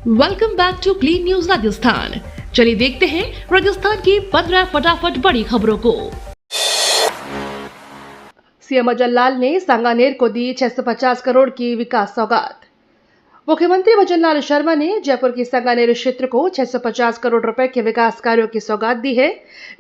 Welcome back to clean news Rajasthan. चलिए देखते हैं राजस्थान की 15 फटाफट बड़ी खबरों को। सीएम अजय लाल ने सांगानेर को दी 650 करोड़ की विकास सौगात। मुख्यमंत्री भजन लाल शर्मा ने जयपुर की सांगानेर क्षेत्र को 650 करोड़ रुपए के विकास कार्यों की सौगात दी है।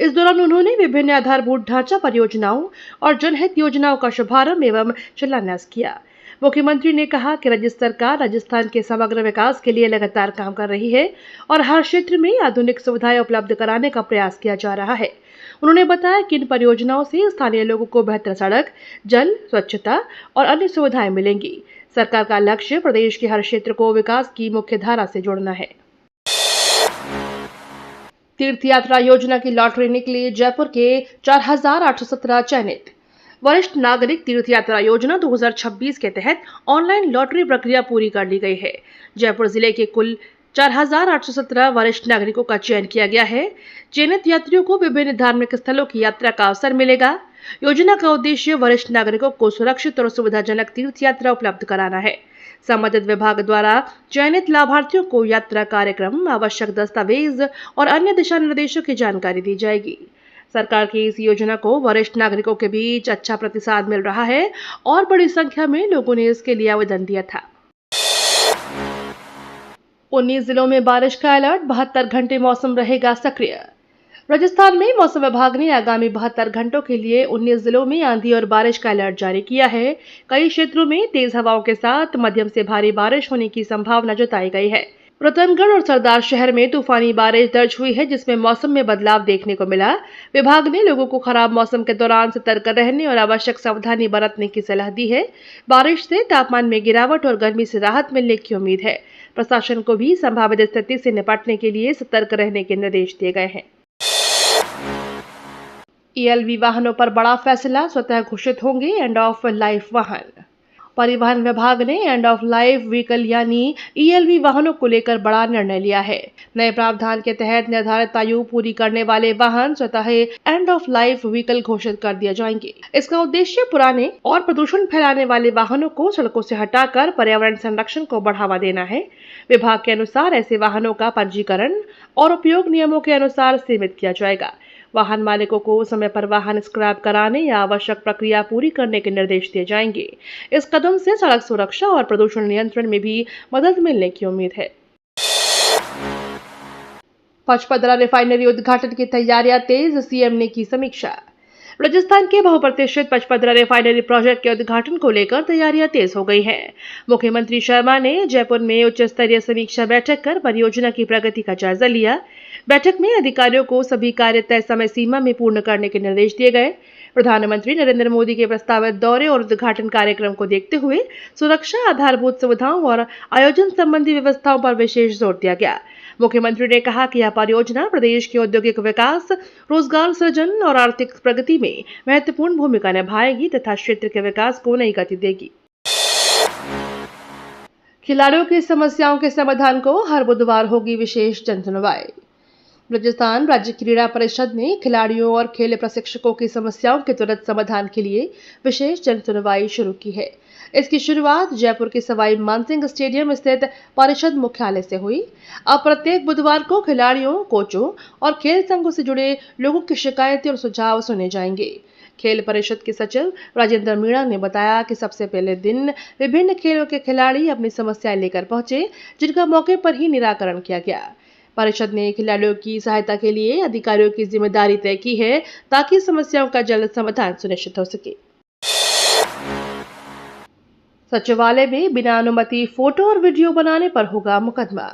इस दौरान उन्होंने विभिन्न आधारभूत ढांचा परियोजनाओं और जनहित योजनाओं का शुभारंभ एवं शिलान्यास किया। मुख्यमंत्री ने कहा कि राज्य सरकार राजस्थान के समग्र विकास के लिए लगातार काम कर रही है और हर क्षेत्र में आधुनिक सुविधाएं उपलब्ध कराने का प्रयास किया जा रहा है। उन्होंने बताया कि इन परियोजनाओं से स्थानीय लोगों को बेहतर सड़क, जल, स्वच्छता और अन्य सुविधाएं मिलेंगी। सरकार का लक्ष्य प्रदेश के हर क्षेत्र को विकास की मुख्य धारा से जोड़ना है। तीर्थ यात्रा योजना की लॉटरी निकली, जयपुर के 4817 चयनित। वरिष्ठ नागरिक तीर्थ यात्रा योजना 2026 के तहत ऑनलाइन लॉटरी प्रक्रिया पूरी कर ली गई है। जयपुर जिले के कुल 4817 वरिष्ठ नागरिकों का चयन किया गया है। चयनित यात्रियों को विभिन्न धार्मिक स्थलों की यात्रा का अवसर मिलेगा। योजना का उद्देश्य वरिष्ठ नागरिकों को सुरक्षित और सुविधाजनक तीर्थ यात्रा उपलब्ध कराना है। संबंधित विभाग द्वारा चयनित लाभार्थियों को यात्रा कार्यक्रम, आवश्यक दस्तावेज और अन्य दिशा निर्देशों की जानकारी दी जाएगी। सरकार की इस योजना को वरिष्ठ नागरिकों के बीच अच्छा प्रतिसाद मिल रहा है और बड़ी संख्या में लोगों ने इसके लिए आवेदन दिया था। 19 जिलों में बारिश का अलर्ट, 72 घंटे मौसम रहेगा सक्रिय। राजस्थान में मौसम विभाग ने आगामी 72 घंटों के लिए 19 जिलों में आंधी और बारिश का अलर्ट जारी किया है। कई क्षेत्रों में तेज हवाओं के साथ मध्यम से भारी बारिश होने की संभावना जताई गई है। रतनगढ़ और सरदार शहर में तूफानी बारिश दर्ज हुई है, जिसमें मौसम में बदलाव देखने को मिला। विभाग ने लोगों को खराब मौसम के दौरान सतर्क रहने और आवश्यक सावधानी बरतने की सलाह दी है। बारिश से तापमान में गिरावट और गर्मी से राहत मिलने की उम्मीद है। प्रशासन को भी संभावित स्थिति से निपटने के लिए सतर्क रहने के निर्देश दिए गए हैं। ईएलवी वाहनों पर बड़ा फैसला, स्वतः घोषित होंगे एंड ऑफ लाइफ वाहन। परिवहन विभाग ने एंड ऑफ लाइफ व्हीकल यानी ईएलवी वाहनों को लेकर बड़ा निर्णय लिया है। नए प्रावधान के तहत निर्धारित आयु पूरी करने वाले वाहन स्वतः एंड ऑफ लाइफ व्हीकल घोषित कर दिए जाएंगे। इसका उद्देश्य पुराने और प्रदूषण फैलाने वाले वाहनों को सड़कों से हटाकर पर्यावरण संरक्षण को बढ़ावा देना है। विभाग के अनुसार ऐसे वाहनों का पंजीकरण और उपयोग नियमों के अनुसार सीमित किया जाएगा। वाहन मालिकों को समय पर वाहन स्क्रैप कराने या आवश्यक प्रक्रिया पूरी करने के निर्देश दिए जाएंगे। इस कदम से सड़क सुरक्षा और प्रदूषण नियंत्रण में भी मदद मिलने की उम्मीद है। पचपदरा रिफाइनरी उद्घाटन की तैयारियां तेज, सीएम ने की समीक्षा। राजस्थान के बहुप्रतीक्षित पचपदरा रिफाइनरी प्रोजेक्ट के उद्घाटन को लेकर तैयारियां तेज हो गई हैं। मुख्यमंत्री शर्मा ने जयपुर में उच्च स्तरीय समीक्षा बैठक कर परियोजना की प्रगति का जायजा लिया। बैठक में अधिकारियों को सभी कार्य तय समय सीमा में पूर्ण करने के निर्देश दिए गए। प्रधानमंत्री नरेंद्र मोदी के प्रस्तावित दौरे और उद्घाटन कार्यक्रम को देखते हुए सुरक्षा, आधारभूत सुविधाओं और आयोजन संबंधी व्यवस्थाओं पर विशेष जोर दिया गया। मुख्यमंत्री ने कहा कि यह परियोजना प्रदेश के औद्योगिक विकास, रोजगार सृजन और आर्थिक प्रगति में महत्वपूर्ण भूमिका निभाएगी तथा क्षेत्र के विकास को नई गति देगी। खिलाड़ियों की समस्याओं के समाधान को हर बुधवार होगी विशेष जनसुनवाई। राजस्थान राज्य क्रीड़ा परिषद ने खिलाड़ियों और खेल प्रशिक्षकों की समस्याओं के त्वरित समाधान के लिए विशेष जनसुनवाई शुरू की है। इसकी शुरुआत जयपुर के सवाई मानसिंह स्टेडियम स्थित परिषद मुख्यालय से हुई। अब प्रत्येक बुधवार को खिलाड़ियों, कोचों और खेल संघों से जुड़े लोगों की शिकायतें और सुझाव सुने जाएंगे। खेल परिषद के सचिव राजेंद्र मीणा ने बताया कि सबसे पहले दिन विभिन्न खेलों के खिलाड़ी अपनी समस्याएं लेकर पहुंचे, जिनका मौके पर ही निराकरण किया गया। परिषद ने खिलाड़ियों की सहायता के लिए अधिकारियों की जिम्मेदारी तय की है ताकि समस्याओं का जल्द समाधान सुनिश्चित हो सके। सचिवालय में बिना अनुमति फोटो और वीडियो बनाने पर होगा मुकदमा।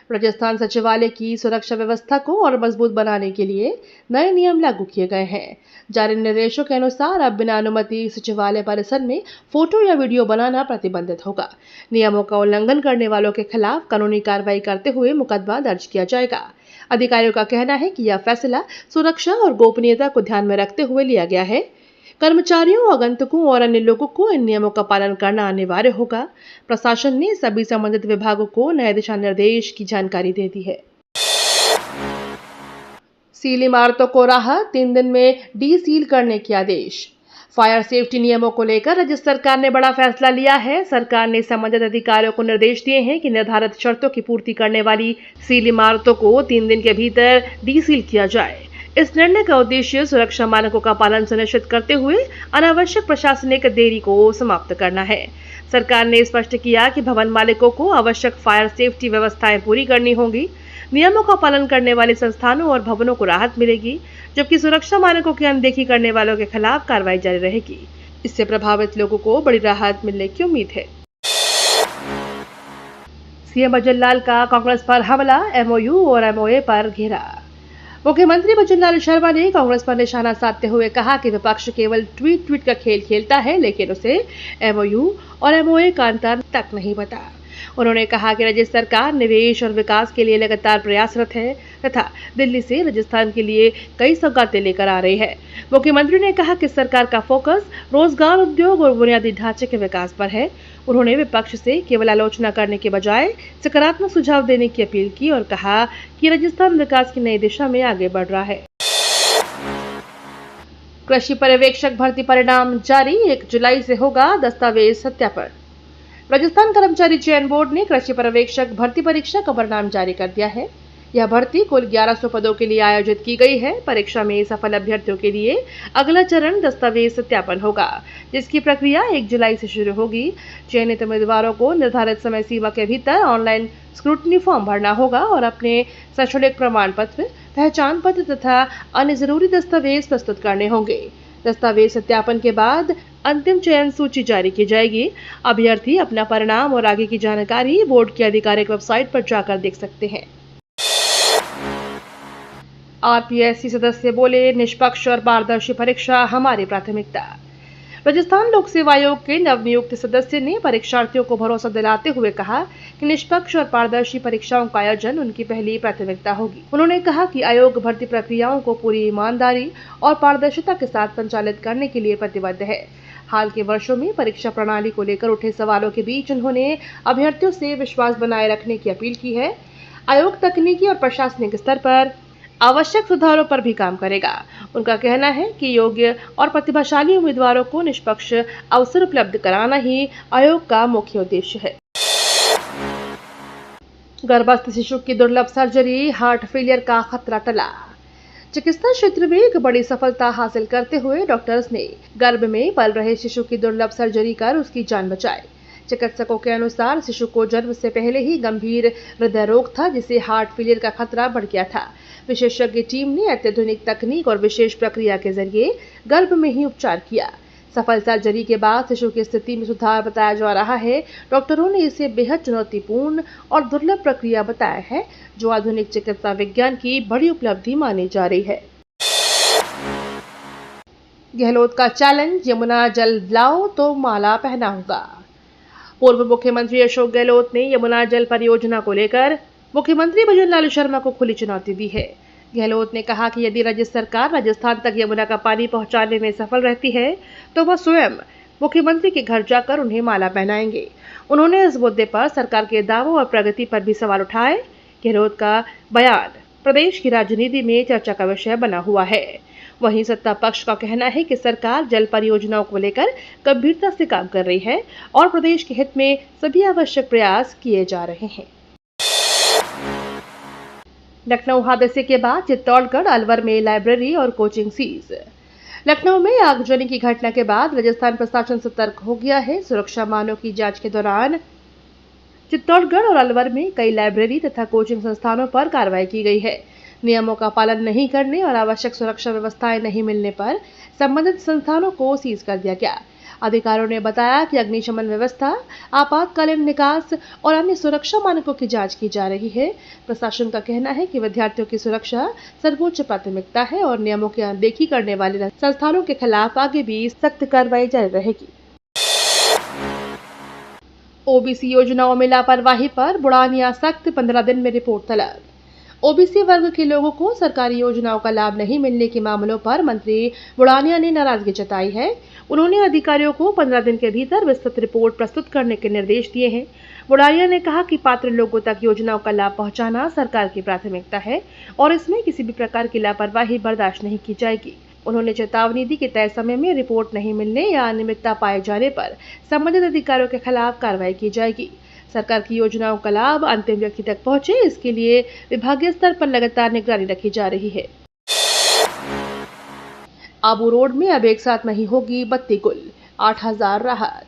राजस्थान सचिवालय की सुरक्षा व्यवस्था को और मजबूत बनाने के लिए नए नियम लागू किए गए हैं। जारी निर्देशों के अनुसार अब बिना अनुमति सचिवालय परिसर में फोटो या वीडियो बनाना प्रतिबंधित होगा। नियमों का उल्लंघन करने वालों के खिलाफ कानूनी कार्रवाई करते हुए मुकदमा दर्ज किया जाएगा। अधिकारियों का कहना है कि यह फैसला सुरक्षा और गोपनीयता को ध्यान में रखते हुए लिया गया है। कर्मचारियों, आगंतुकों और अन्य लोगों को इन नियमों का पालन करना अनिवार्य होगा। प्रशासन ने सभी संबंधित विभागों को नए दिशा निर्देश की जानकारी दे दी है। सील इमारतों को राहत, 3 दिन में डी सील करने के आदेश। फायर सेफ्टी नियमों को लेकर राज्य सरकार ने बड़ा फैसला लिया है। सरकार ने संबंधित अधिकारियों को निर्देश दिए हैं कि निर्धारित शर्तों की पूर्ति करने वाली सील इमारतों को 3 दिन के भीतर डीसील किया जाए। इस निर्णय का उद्देश्य सुरक्षा मानकों का पालन सुनिश्चित करते हुए अनावश्यक प्रशासनिक देरी को समाप्त करना है। सरकार ने स्पष्ट किया कि भवन मालिकों को आवश्यक फायर सेफ्टी व्यवस्थाएं पूरी करनी होंगी। नियमों का पालन करने वाले संस्थानों और भवनों को राहत मिलेगी, जबकि सुरक्षा मानकों की अनदेखी करने वालों के खिलाफ कार्रवाई जारी रहेगी। इससे प्रभावित लोगों को बड़ी राहत मिलने की उम्मीद है। सीएम भजनलाल का कांग्रेस पर हमला, एमओयू और एमओए पर घेरा। मुख्यमंत्री भजनलाल शर्मा ने कांग्रेस पर निशाना साधते हुए कहा कि विपक्ष केवल ट्वीट का खेल खेलता है, लेकिन उसे एमओयू और एमओए का अंतर तक नहीं पता। उन्होंने कहा कि राज्य सरकार निवेश और विकास के लिए लगातार प्रयासरत है तथा दिल्ली से राजस्थान के लिए कई सौगातें लेकर आ रही है। मुख्यमंत्री ने कहा कि सरकार का फोकस रोजगार, उद्योग और बुनियादी ढांचे के विकास पर है। उन्होंने विपक्ष से केवल आलोचना करने के बजाय सकारात्मक सुझाव देने की अपील की और कहा कि राजस्थान विकास की नई दिशा में आगे बढ़ रहा है। कृषि पर्यवेक्षक भर्ती परिणाम जारी, 1 जुलाई से होगा दस्तावेज सत्यापन। राजस्थान कर्मचारी चयन बोर्ड ने कृषि पर्यवेक्षक भर्ती परीक्षा का परिणाम जारी कर दिया है। यह भर्ती कुल 1100 पदों के लिए आयोजित की गई है। परीक्षा में सफल अभ्यर्थियों के लिए अगला चरण दस्तावेज सत्यापन होगा, जिसकी प्रक्रिया 1 जुलाई से शुरू होगी। चयनित उम्मीदवारों को निर्धारित समय सीमा के भीतर ऑनलाइन स्क्रूटनी फॉर्म भरना होगा और अपने शैक्षणिक प्रमाण पत्र, पहचान पत्र तथा अन्य जरूरी दस्तावेज प्रस्तुत करने होंगे। दस्तावेज सत्यापन के बाद अंतिम चयन सूची जारी की जाएगी। अभ्यर्थी अपना परिणाम और आगे की जानकारी बोर्ड की आधिकारिक वेबसाइट पर जाकर देख सकते हैं। आरपीएससी सदस्य बोले, निष्पक्ष और पारदर्शी परीक्षा हमारी प्राथमिकता। राजस्थान लोक सेवा आयोग के नवनियुक्त सदस्य ने परीक्षार्थियों को भरोसा दिलाते हुए कहा कि निष्पक्ष और पारदर्शी परीक्षाओं का आयोजन उनकी पहली प्राथमिकता होगी। उन्होंने कहा कि आयोग भर्ती प्रक्रियाओं को पूरी ईमानदारी और पारदर्शिता के साथ संचालित करने के लिए प्रतिबद्ध है। हाल के वर्षों में परीक्षा प्रणाली को लेकर उठे सवालों के बीच उन्होंने अभ्यर्थियों से विश्वास बनाए रखने की अपील की है। आयोग तकनीकी और प्रशासनिक स्तर पर आवश्यक सुधारों पर भी काम करेगा। उनका कहना है कि योग्य और प्रतिभाशाली उम्मीदवारों को निष्पक्ष अवसर उपलब्ध कराना ही आयोग का मुख्य उद्देश्य है। गर्भस्थ शिशु की दुर्लभ सर्जरी, हार्ट फेलियर का खतरा टला। चिकित्सा क्षेत्र में एक बड़ी सफलता हासिल करते हुए डॉक्टर्स ने गर्भ में पल रहे शिशु की दुर्लभ सर्जरी कर उसकी जान बचाई। चिकित्सकों के अनुसार शिशु को जन्म से पहले ही गंभीर हृदय रोग था, जिससे हार्ट फेलियर का खतरा बढ़ गया था। विशेषज्ञ टीम ने अत्याधुनिक तकनीक और विशेष प्रक्रिया के जरिए गर्भ में ही उपचार किया। सफल सर्जरी के बाद शिशु की स्थिति में सुधार बताया जा रहा है। डॉक्टरों ने इसे बेहद चुनौतीपूर्ण और दुर्लभ प्रक्रिया बताया है, जो आधुनिक चिकित्सा विज्ञान की बड़ी उपलब्धि मानी जा रही है। गहलोत का चैलेंज, यमुना जल लाओ तो माला पहना होगा। पूर्व मुख्यमंत्री अशोक गहलोत ने यमुना जल परियोजना को लेकर मुख्यमंत्री भजनलाल शर्मा को खुली चुनौती दी है। गहलोत ने कहा कि यदि राज्य सरकार राजस्थान तक यमुना का पानी पहुंचाने में सफल रहती है, तो वह स्वयं मुख्यमंत्री के घर जाकर उन्हें माला पहनाएंगे। उन्होंने इस मुद्दे पर सरकार के दावों और प्रगति पर भी सवाल उठाए। गहलोत का बयान प्रदेश की राजनीति में चर्चा का विषय बना हुआ है। वहीं सत्ता पक्ष का कहना है कि सरकार जल परियोजनाओं को लेकर गंभीरता से काम कर रही है और प्रदेश के हित में सभी आवश्यक प्रयास किए जा रहे हैं। लखनऊ हादसे के बाद चित्तौड़गढ़, अलवर में लाइब्रेरी और कोचिंग सीज। लखनऊ में आगजनी की घटना के बाद राजस्थान प्रशासन सतर्क हो गया है। सुरक्षा मानकों की जांच के दौरान चित्तौड़गढ़ और अलवर में कई लाइब्रेरी तथा कोचिंग संस्थानों पर कार्रवाई की गई है। नियमों का पालन नहीं करने और आवश्यक सुरक्षा व्यवस्थाएं नहीं मिलने पर संबंधित संस्थानों को सीज कर दिया गया। अधिकारियों ने बताया कि अग्निशमन व्यवस्था, आपातकालीन निकास और अन्य सुरक्षा मानकों की जांच की जा रही है। प्रशासन का कहना है कि विद्यार्थियों की सुरक्षा सर्वोच्च प्राथमिकता है और नियमों की अनदेखी करने वाले संस्थानों के खिलाफ आगे भी सख्त कार्रवाई जारी रहेगी। ओबीसी योजनाओं में लापरवाही पर बुढ़ानिया सख्त, 15 दिन में रिपोर्ट तलब। ओबीसी वर्ग के लोगों को सरकारी योजनाओं का लाभ नहीं मिलने के मामलों पर मंत्री बुढ़ानिया ने नाराजगी जताई है। उन्होंने अधिकारियों को 15 दिन के भीतर विस्तृत रिपोर्ट प्रस्तुत करने के निर्देश दिए हैं। बुढ़ानिया ने कहा कि पात्र लोगों तक योजनाओं का लाभ पहुंचाना सरकार की प्राथमिकता है और इसमें किसी भी प्रकार की लापरवाही बर्दाश्त नहीं की जाएगी। उन्होंने चेतावनी दी कि तय समय में रिपोर्ट नहीं मिलने या अनियमितता पाए जाने पर संबंधित अधिकारियों के खिलाफ कार्रवाई की जाएगी। सरकार की योजनाओं का लाभ अंतिम व्यक्ति तक पहुंचे, इसके लिए विभागीय स्तर पर लगातार निगरानी रखी जा रही है। आबू रोड में अब एक साथ नहीं होगी बत्ती गुल, 8,000 राहत।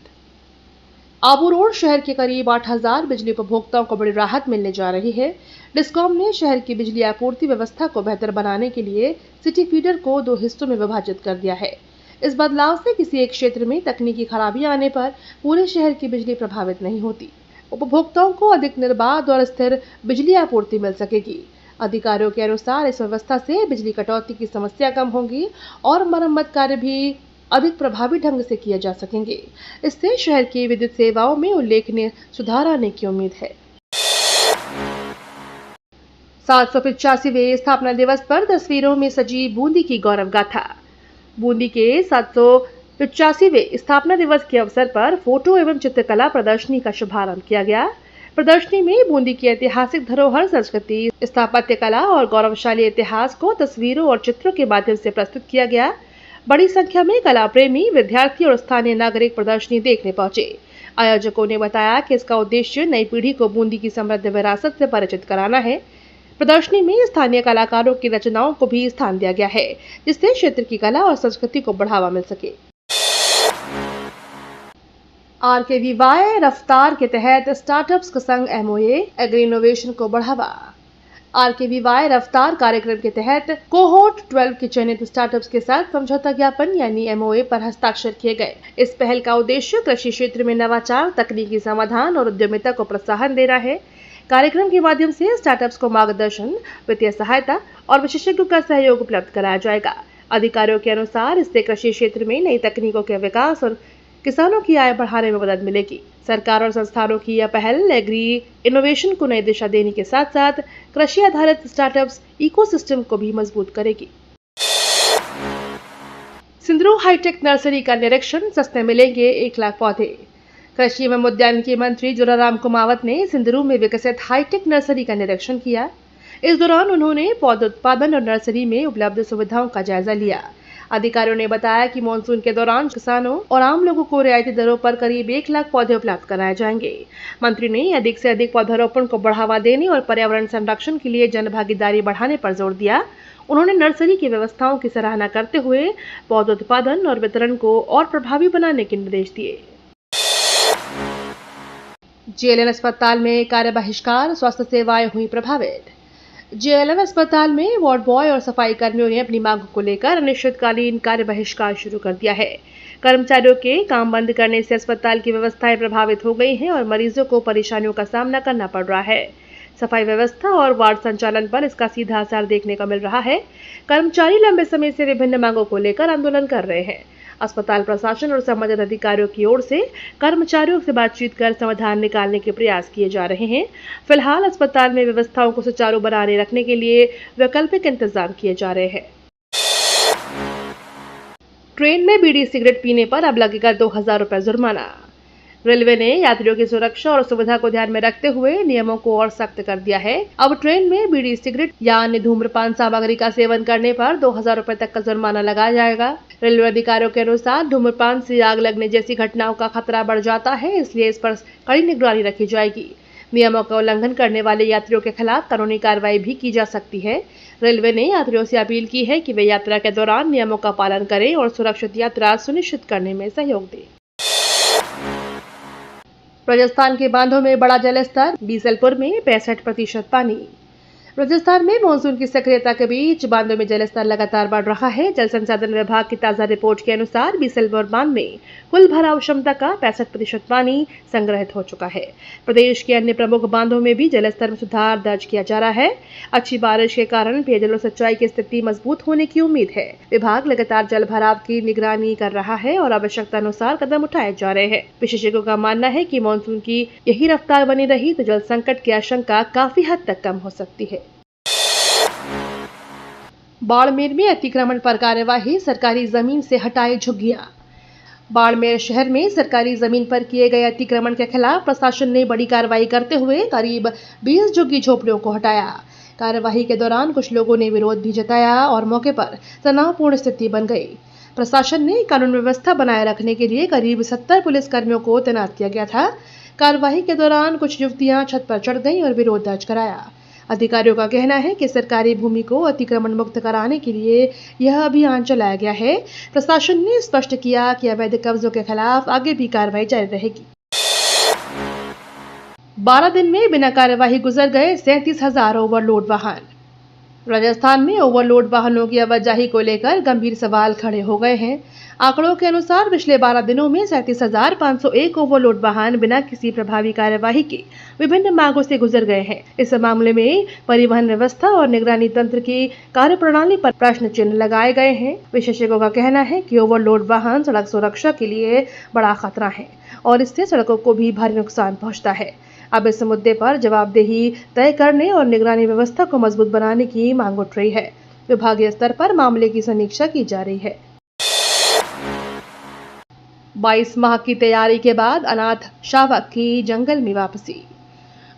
आबू रोड शहर के करीब 8,000 बिजली उपभोक्ताओं को बड़ी राहत मिलने जा रही है। डिस्कॉम ने शहर की बिजली आपूर्ति व्यवस्था को बेहतर बनाने के लिए सिटी फीडर को 2 हिस्सों में विभाजित कर दिया है। इस बदलाव से किसी एक क्षेत्र में तकनीकी खराबी आने पर पूरे शहर की बिजली प्रभावित नहीं होती। उपभोक्ताओं को अधिक निर्बाध और स्थिर बिजली आपूर्ति मिल सकेगी। अधिकारियों के अनुसार इस व्यवस्था से बिजली कटौती की समस्या कम होगी और मरम्मत कार्य भी अधिक प्रभावी ढंग से किए जा सकेंगे। इससे शहर की विद्युत सेवाओं में उल्लेखनीय सुधार आने की उम्मीद है। 785वें स्थापना दिवस पर तस्वीरों में सजी बूंदी की गौरव गाथा। बूंदी के 785वें स्थापना दिवस के अवसर पर फोटो एवं चित्रकला प्रदर्शनी का शुभारंभ किया गया। प्रदर्शनी में बूंदी की ऐतिहासिक धरोहर, संस्कृति, स्थापत्य कला और गौरवशाली इतिहास को तस्वीरों और चित्रों के माध्यम से प्रस्तुत किया गया। बड़ी संख्या में कला प्रेमी, विद्यार्थी और स्थानीय नागरिक प्रदर्शनी देखने पहुंचे। आयोजकों ने बताया कि इसका उद्देश्य नई पीढ़ी को बूंदी की समृद्ध विरासत से परिचित कराना है। प्रदर्शनी में स्थानीय कलाकारों की रचनाओं को भी स्थान दिया गया है, जिससे क्षेत्र की कला और संस्कृति को बढ़ावा मिल सके। RKVY रफ्तार के तहत स्टार्टअप्स के संग MOA, एग्री इनोवेशन को बढ़ावा। RKVY रफ्तार कार्यक्रम के तहत कोहोर्ट 12 के चयनित स्टार्टअप्स के साथ समझौता ज्ञापन यानी MOA पर हस्ताक्षर किए गए। इस पहल का उद्देश्य कृषि क्षेत्र में नवाचार, तकनीकी समाधान और उद्यमिता को प्रोत्साहन देना है। कार्यक्रम के माध्यम से स्टार्टअप्स को मार्गदर्शन, वित्तीय सहायता और विशेषज्ञों का सहयोग उपलब्ध कराया जाएगा। अधिकारियों के अनुसार इससे कृषि क्षेत्र में नई तकनीकों के विकास और किसानों की आय बढ़ाने में मदद मिलेगी। सरकार और संस्थानों की यह पहल एग्री इनोवेशन को नई दिशा देने के साथ साथ कृषि आधारित स्टार्टअप्स इकोसिस्टम को भी मजबूत करेगी। सिंदरू हाईटेक नर्सरी का निरीक्षण, सस्ते मिलेंगे 1 लाख पौधे। कृषि एवं उद्यानिकी मंत्री जोराराम कुमावत ने सिंदरू में विकसित हाईटेक नर्सरी का निरीक्षण किया। इस दौरान उन्होंने पौध उत्पादन और नर्सरी में उपलब्ध सुविधाओं का जायजा लिया। अधिकारियों ने बताया कि मानसून के दौरान किसानों और आम लोगों को रियायती दरों पर करीब 1 लाख पौधे उपलब्ध कराए जाएंगे। मंत्री ने अधिक से अधिक पौधारोपण को बढ़ावा देने और पर्यावरण संरक्षण के लिए जन भागीदारी बढ़ाने पर जोर दिया। उन्होंने नर्सरी की व्यवस्थाओं की सराहना करते हुए पौध उत्पादन और वितरण को और प्रभावी बनाने के निर्देश दिए। JLN अस्पताल में कार्य बहिष्कार, स्वास्थ्य सेवाएं हुई प्रभावित। JLN अस्पताल में वार्ड बॉय और सफाई कर्मियों ने अपनी मांगों को लेकर अनिश्चितकालीन कार्य बहिष्कार शुरू कर दिया है। कर्मचारियों के काम बंद करने से अस्पताल की व्यवस्थाएं प्रभावित हो गई हैं और मरीजों को परेशानियों का सामना करना पड़ रहा है। सफाई व्यवस्था और वार्ड संचालन पर इसका सीधा असर देखने को मिल रहा है। कर्मचारी लंबे समय से विभिन्न मांगों को लेकर आंदोलन कर रहे हैं। अस्पताल प्रशासन और संबंधित अधिकारियों की ओर से कर्मचारियों से बातचीत कर समाधान निकालने के प्रयास किए जा रहे हैं। फिलहाल अस्पताल में व्यवस्थाओं को सुचारू बनाए रखने के लिए वैकल्पिक इंतजाम किए जा रहे हैं। ट्रेन में बीड़ी सिगरेट पीने पर अब लगेगा 2,000 रुपए जुर्माना। रेलवे ने यात्रियों की सुरक्षा और सुविधा को ध्यान में रखते हुए नियमों को और सख्त कर दिया है। अब ट्रेन में बीड़ी सिगरेट या अन्य धूम्रपान सामग्री का सेवन करने पर 2,000 रुपए तक का जुर्माना लगाया जाएगा। रेलवे अधिकारियों के अनुसार धूम्रपान से आग लगने जैसी घटनाओं का खतरा बढ़ जाता है, इसलिए इस पर कड़ी निगरानी रखी जाएगी। नियमों का उल्लंघन करने वाले यात्रियों के खिलाफ कानूनी कार्रवाई भी की जा सकती है। रेलवे ने यात्रियों से अपील की है कि वे यात्रा के दौरान नियमों का पालन करें और सुरक्षित यात्रा सुनिश्चित करने में सहयोग दें। राजस्थान के बांधों में बड़ा जलस्तर, बीसलपुर में 65% पानी। राजस्थान में मानसून की सक्रियता के बीच बांधों में जलस्तर लगातार बढ़ रहा है। जल संसाधन विभाग की ताजा रिपोर्ट के अनुसार बीसलपुर बांध में कुल भराव क्षमता का 65% पानी संग्रहित हो चुका है। प्रदेश के अन्य प्रमुख बांधों में भी जलस्तर में सुधार दर्ज किया जा रहा है। अच्छी बारिश के कारण पेयजल और सिंचाई की स्थिति मजबूत होने की उम्मीद है। विभाग लगातार जल भराव की निगरानी कर रहा है और आवश्यकता अनुसार कदम उठाए जा रहे हैं। विशेषज्ञों का मानना है कि मानसून की यही रफ्तार बनी रही तो जल संकट की आशंका काफी हद तक कम हो सकती है। बाड़मेर में अतिक्रमण पर कार्यवाही, सरकारी जमीन से हटाए झुग्गियां। बाड़मेर शहर में सरकारी जमीन पर किए गए अतिक्रमण के खिलाफ प्रशासन ने बड़ी कार्रवाई करते हुए करीब 20 झुग्गी झोपड़ियों को हटाया। कार्यवाही के दौरान कुछ लोगों ने विरोध भी जताया और मौके पर तनावपूर्ण स्थिति बन गई। प्रशासन ने कानून व्यवस्था बनाए रखने के लिए करीब 70 पुलिसकर्मियों को तैनात किया गया था। कार्यवाही के दौरान कुछ युवतियां छत पर चढ़ गईं और विरोध दर्ज कराया। अधिकारियों का कहना है कि सरकारी भूमि को अतिक्रमण मुक्त कराने के लिए यह अभियान चलाया गया है। प्रशासन ने स्पष्ट किया कि अवैध कब्जों के खिलाफ आगे भी कार्रवाई जारी रहेगी। 12 दिन में बिना कार्यवाही गुजर गए 37,000 ओवरलोड वाहन। राजस्थान में ओवरलोड वाहनों की आवाजाही को लेकर गंभीर सवाल खड़े हो गए हैं। आंकड़ों के अनुसार पिछले 12 दिनों में 37,501 ओवरलोड वाहन बिना किसी प्रभावी कार्यवाही के विभिन्न मार्गों से गुजर गए हैं। इस मामले में परिवहन व्यवस्था और निगरानी तंत्र की कार्यप्रणाली पर प्रश्न चिन्ह लगाए गए हैं। विशेषज्ञों का कहना है कि ओवरलोड वाहन सड़क सुरक्षा के लिए बड़ा खतरा है और इससे सड़कों को भी भारी नुकसान पहुंचता है। अब इस मुद्दे पर जवाबदेही तय करने और निगरानी व्यवस्था को मजबूत बनाने की मांग उठ रही है। विभागीय स्तर पर मामले की समीक्षा की जा रही है। 22 माह की तैयारी के बाद अनाथ शावक की जंगल में वापसी।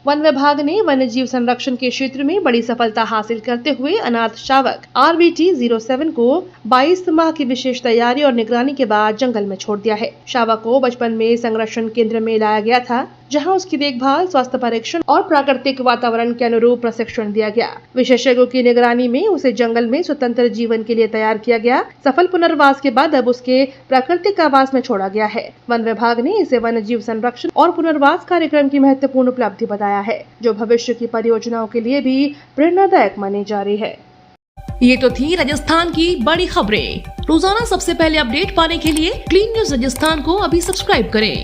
वन विभाग ने वन्य जीव संरक्षण के क्षेत्र में बड़ी सफलता हासिल करते हुए अनाथ शावक RVT 07 को 22 माह की विशेष तैयारी और निगरानी के बाद जंगल में छोड़ दिया है। शावक को बचपन में संरक्षण केंद्र में लाया गया था, जहां उसकी देखभाल, स्वास्थ्य परीक्षण और प्राकृतिक वातावरण के अनुरूप प्रशिक्षण दिया गया। विशेषज्ञों की निगरानी में उसे जंगल में स्वतंत्र जीवन के लिए तैयार किया गया। सफल पुनर्वास के बाद अब उसके प्राकृतिक आवास में छोड़ा गया है। वन विभाग ने इसे वन्य जीव संरक्षण और पुनर्वास कार्यक्रम की महत्वपूर्ण उपलब्धि बताया है, जो भविष्य की परियोजनाओं के लिए भी प्रेरणादायक मानी जा रही है। ये तो थी राजस्थान की बड़ी खबरें। रोजाना सबसे पहले अपडेट पाने के लिए क्लीन न्यूज राजस्थान को अभी सब्सक्राइब करें।